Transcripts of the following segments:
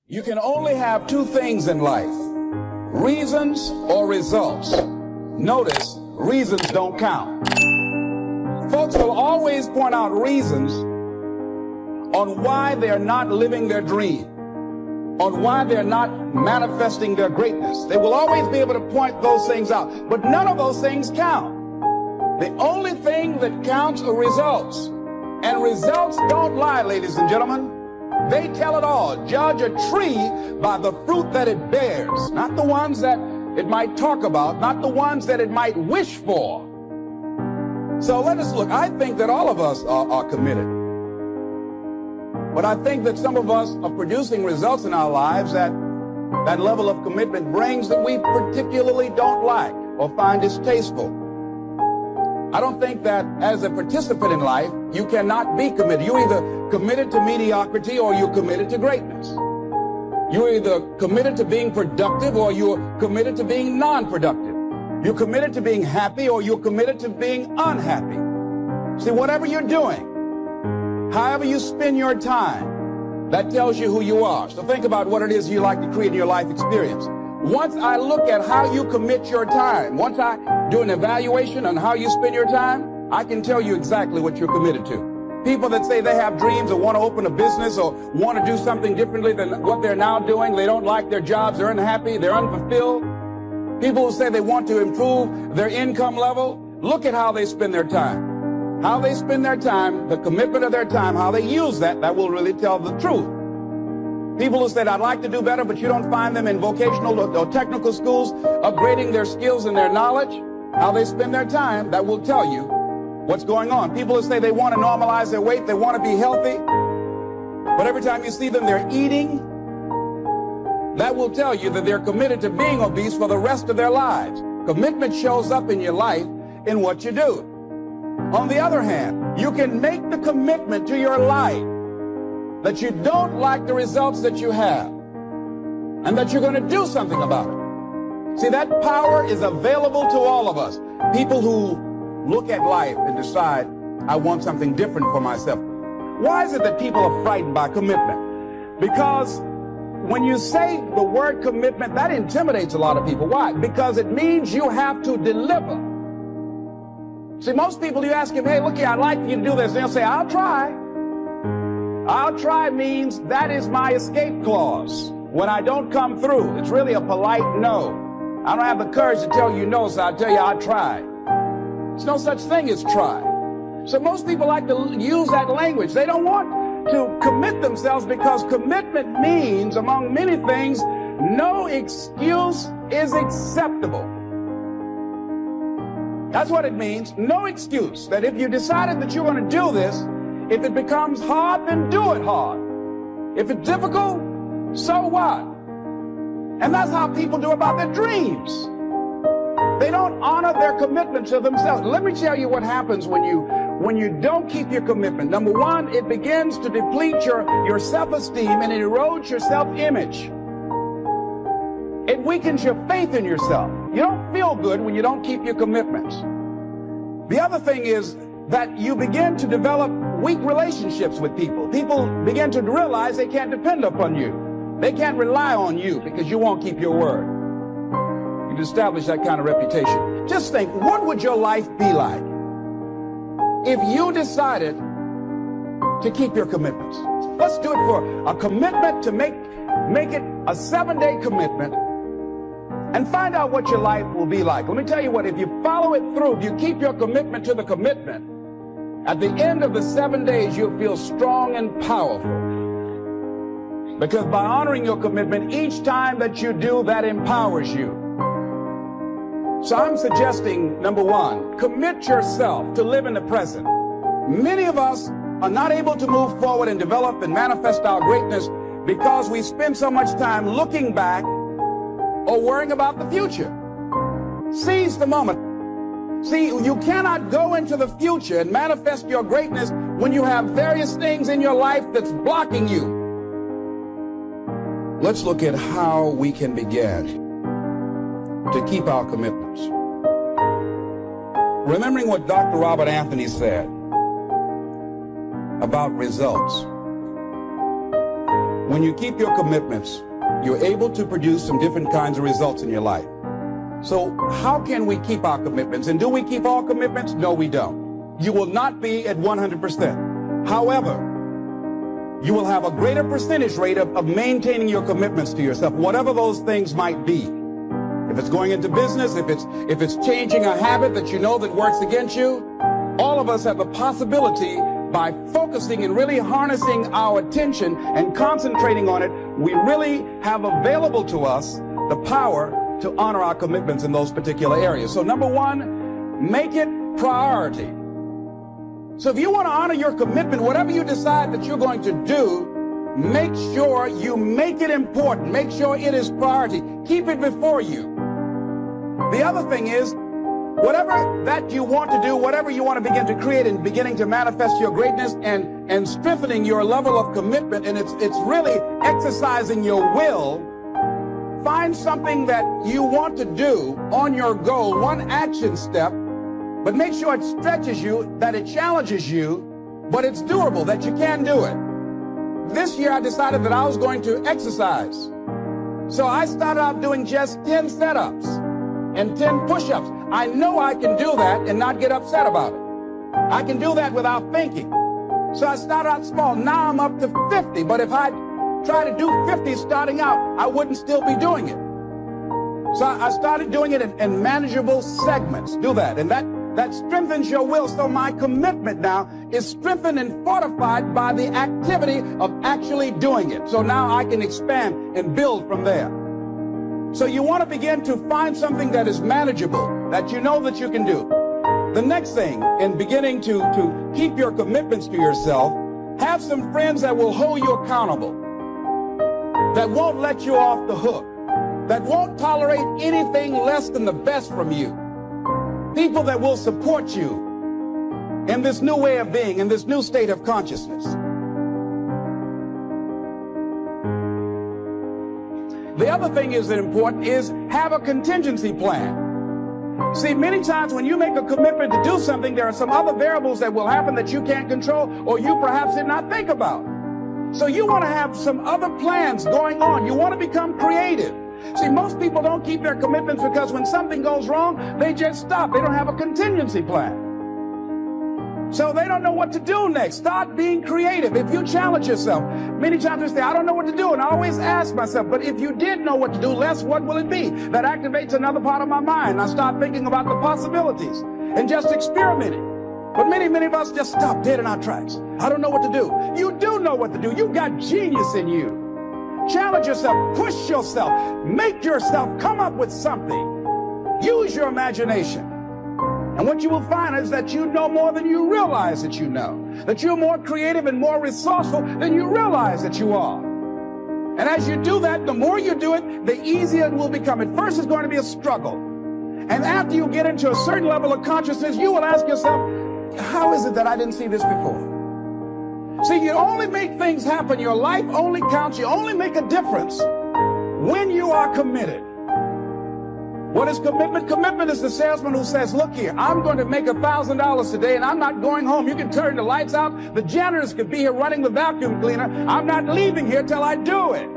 You can only have two things in life, reasons or results. Notice, reasons don't count. Folks will always point out reasons on why they're not living their dream, on why they're not manifesting their greatness. They will always be able to point those things out, but none of those things count. The only thing that counts are results. And results don't lie, ladies and gentlemen. They tell it all. Judge a tree by the fruit that it bears, not the ones that it might talk about, not the ones that it might wish for. So let us look. I think that all of us are committed. But I think that some of us are producing results in our lives that level of commitment brings that we particularly don't like or find distasteful. I don't think that as a participant in life, you cannot be committed. You're either committed to mediocrity or you're committed to greatness. You're either committed to being productive or you're committed to being non-productive. You're committed to being happy or you're committed to being unhappy. See, whatever you're doing, however you spend your time, that tells you who you are. So think about what it is you like to create in your life experience. Once I look at how you commit your time, once I do an evaluation on how you spend your time, I can tell you exactly what you're committed to. People that say they have dreams or want to open a business or want to do something differently than what they're now doing, they don't like their jobs, they're unhappy, they're unfulfilled. People who say they want to improve their income level, look at how they spend their time. How they spend their time, the commitment of their time, how they use that will really tell the truth. People who said, I'd like to do better, but you don't find them in vocational or technical schools, upgrading their skills and their knowledge, how they spend their time, that will tell you what's going on. People who say they want to normalize their weight, they want to be healthy, but every time you see them, they're eating, that will tell you that they're committed to being obese for the rest of their lives. Commitment shows up in your life in what you do. On the other hand, you can make the commitment to your life that you don't like the results that you have and that you're going to do something about it. See, that power is available to all of us. People who look at life and decide, I want something different for myself. Why is it that people are frightened by commitment? Because when you say the word commitment, that intimidates a lot of people. Why? Because it means you have to deliver. See, most people, you ask them, hey, look here, I'd like you to do this. They'll say, I'll try. I'll try means that is my escape clause. When I don't come through, it's really a polite no. I don't have the courage to tell you no, so I'll tell you I'll try. There's no such thing as try. So most people like to use that language. They don't want to commit themselves because commitment means, among many things, no excuse is acceptable. That's what it means, no excuse. That if you decided that you're going to do this, if it becomes hard, then do it hard. If it's difficult, so what? And that's how people do about their dreams. They don't honor their commitment to themselves. Let me tell you what happens when you don't keep your commitment. Number one, it begins to deplete your self-esteem and it erodes your self-image. It weakens your faith in yourself. You don't feel good when you don't keep your commitments. The other thing is that you begin to develop weak relationships with people. People begin to realize they can't depend upon you. They can't rely on you because you won't keep your word. You've established that kind of reputation. Just think, what would your life be like if you decided to keep your commitments? Let's do it for a commitment to make it a 7-day commitment and find out what your life will be like. Let me tell you what, if you follow it through, if you keep your commitment to the commitment, at the end of the 7 days, you'll feel strong and powerful. Because by honoring your commitment, each time that you do, that empowers you. So I'm suggesting, number one, commit yourself to live in the present. Many of us are not able to move forward and develop and manifest our greatness because we spend so much time looking back or worrying about the future. Seize the moment. See, you cannot go into the future and manifest your greatness when you have various things in your life that's blocking you. Let's look at how we can begin to keep our commitments. Remembering what Dr. Robert Anthony said about results. when you keep your commitments, you're able to produce some different kinds of results in your life. So how can we keep our commitments? And do we keep all commitments? No, we don't. You will not be at 100%. However, you will have a greater percentage rate of maintaining your commitments to yourself, whatever those things might be. If it's going into business, if it's changing a habit that you know that works against you, all of us have the possibility, by focusing and really harnessing our attention and concentrating on it, we really have available to us the power to honor our commitments in those particular areas. So number one, make it priority. So if you want to honor your commitment, whatever you decide that you're going to do, make sure you make it important. Make sure it is priority. Keep it before you. The other thing is, whatever that you want to do, whatever you want to begin to create and beginning to manifest your greatness and strengthening your level of commitment, and it's really exercising your will, find something that you want to do on your goal, one action step, but make sure it stretches you, that it challenges you, but it's doable, that you can do it. This year I decided that I was going to exercise. So I started out doing just 10 setups and 10 push-ups. I know I can do that and not get upset about it. I can do that without thinking. So I started out small. Now I'm up to 50. But if I try to do 50 starting out, I wouldn't still be doing it. So I started doing it in manageable segments. Do that. And that strengthens your will. So my commitment now is strengthened and fortified by the activity of actually doing it. So now I can expand and build from there. So you want to begin to find something that is manageable, that you know that you can do. The next thing, in beginning to keep your commitments to yourself, have some friends that will hold you accountable, that won't let you off the hook, that won't tolerate anything less than the best from you. People that will support you in this new way of being, in this new state of consciousness. The other thing is that important is have a contingency plan. See, many times when you make a commitment to do something, there are some other variables that will happen that you can't control or you perhaps did not think about. So you want to have some other plans going on. You want to become creative. See, most people don't keep their commitments because when something goes wrong, they just stop. They don't have a contingency plan. So they don't know what to do next. Start being creative. If you challenge yourself, many times we say, I don't know what to do. And I always ask myself, but if you did know what to do, Les, what will it be? That activates another part of my mind. I start thinking about the possibilities and just experimenting. But many of us just stop dead in our tracks. I don't know what to do. You do know what to do. You've got genius in you. Challenge yourself, push yourself, make yourself come up with something. Use your imagination. And what you will find is that you know more than you realize that you know. That you're more creative and more resourceful than you realize that you are. And as you do that, the more you do it, the easier it will become. At first, it's going to be a struggle. And after you get into a certain level of consciousness, you will ask yourself, how is it that I didn't see this before? See, you only make things happen. Your life only counts. You only make a difference when you are committed. What is commitment? Commitment is the salesman who says, look here, I'm going to make $1,000 today and I'm not going home. You can turn the lights out. The janitors could be here running the vacuum cleaner. I'm not leaving here till I do it.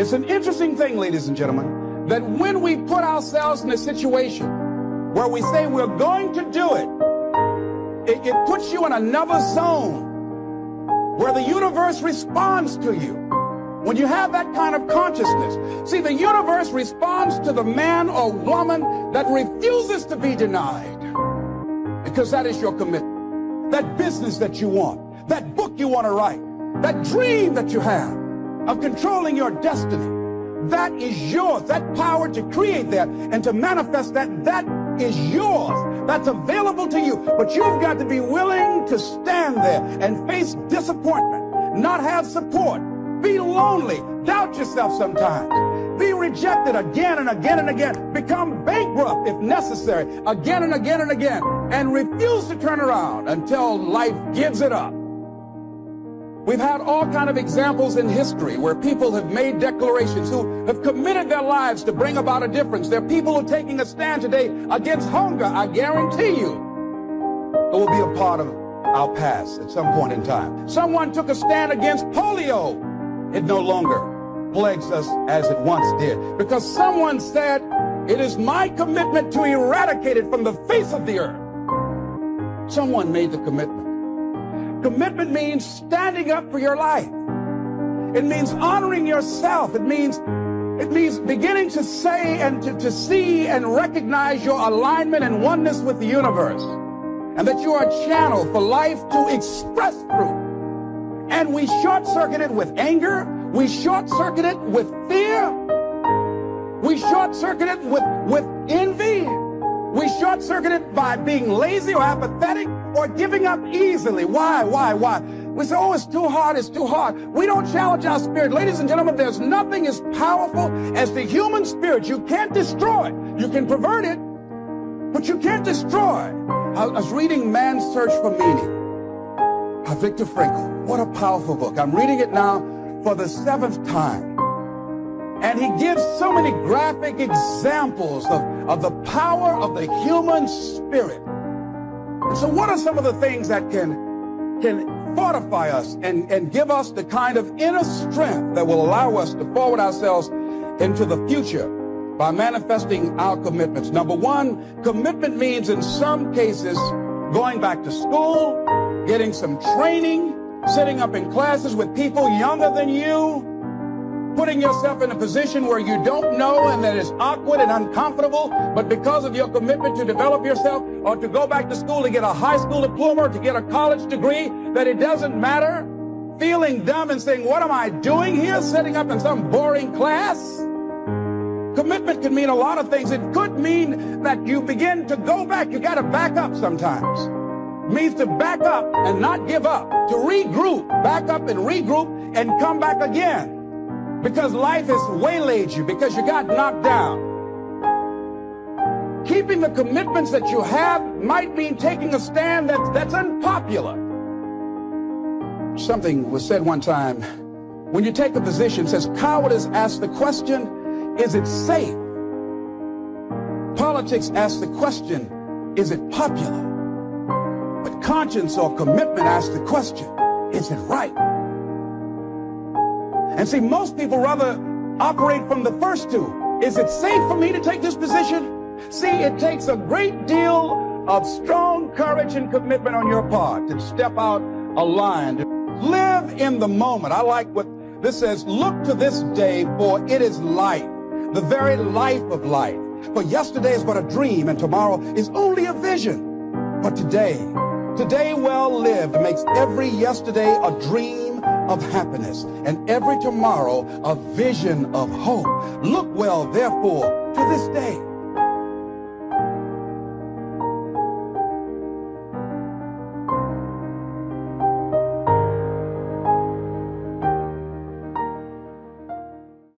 It's an interesting thing, ladies and gentlemen, that when we put ourselves in a situation where we say we're going to do it, it puts you in another zone where the universe responds to you. When you have that kind of consciousness, see, the universe responds to the man or woman that refuses to be denied, because that is your commitment. That business that you want, that book you want to write, that dream that you have of controlling your destiny, that is yours. That power to create that and to manifest that, that is yours. That's available to you. But you've got to be willing to stand there and face disappointment, not have support, be lonely, doubt yourself sometimes, be rejected again and again and again, become bankrupt if necessary, again and again and again, and refuse to turn around until life gives it up. We've had all kind of examples in history where people have made declarations, who have committed their lives to bring about a difference. There are people who are taking a stand today against hunger. I guarantee you it will be a part of our past at some point in time. Someone took a stand against polio it no longer plagues us as it once did. Because someone said, it is my commitment to eradicate it from the face of the earth. Someone made the commitment. Commitment means standing up for your life. It means honoring yourself. It means beginning to say and to see and recognize your alignment and oneness with the universe. And that you are a channel for life to express through. And we short-circuit it with anger. We short-circuit it with fear. We short-circuit it with envy. We short-circuit it by being lazy or apathetic or giving up easily. Why? We say, oh, it's too hard, it's too hard. We don't challenge our spirit. Ladies and gentlemen, there's nothing as powerful as the human spirit. You can't destroy it. You can pervert it, but you can't destroy. I was reading Man's Search for Meaning by Viktor Frankl. What a powerful book. I'm reading it now for the 7th time. And he gives so many graphic examples of the power of the human spirit. And so what are some of the things that can fortify us and give us the kind of inner strength that will allow us to forward ourselves into the future by manifesting our commitments? Number one, commitment means in some cases going back to school, getting some training, sitting up in classes with people younger than you, putting yourself in a position where you don't know and that is awkward and uncomfortable, but because of your commitment to develop yourself or to go back to school to get a high school diploma or to get a college degree, that it doesn't matter, feeling dumb and saying, what am I doing here, sitting up in some boring class? Commitment can mean a lot of things. It could mean that you begin to go back. You got to back up sometimes. It means to back up and not give up, to regroup, back up and regroup and come back again. Because life has waylaid you, because you got knocked down. Keeping the commitments that you have might mean taking a stand that's unpopular. Something was said one time, when you take a position, it says, cowardice asks the question, is it safe? Politics asks the question, is it popular? But conscience or commitment asks the question, is it right? And see, most people rather operate from the first two. Is it safe for me to take this position? See, it takes a great deal of strong courage and commitment on your part to step out a line, to live in the moment. I like what this says, look to this day, for it is life, the very life of life. For yesterday is but a dream, and tomorrow is only a vision. But today well lived makes every yesterday a dream of happiness, and every tomorrow a vision of hope. Look well, therefore, to this day.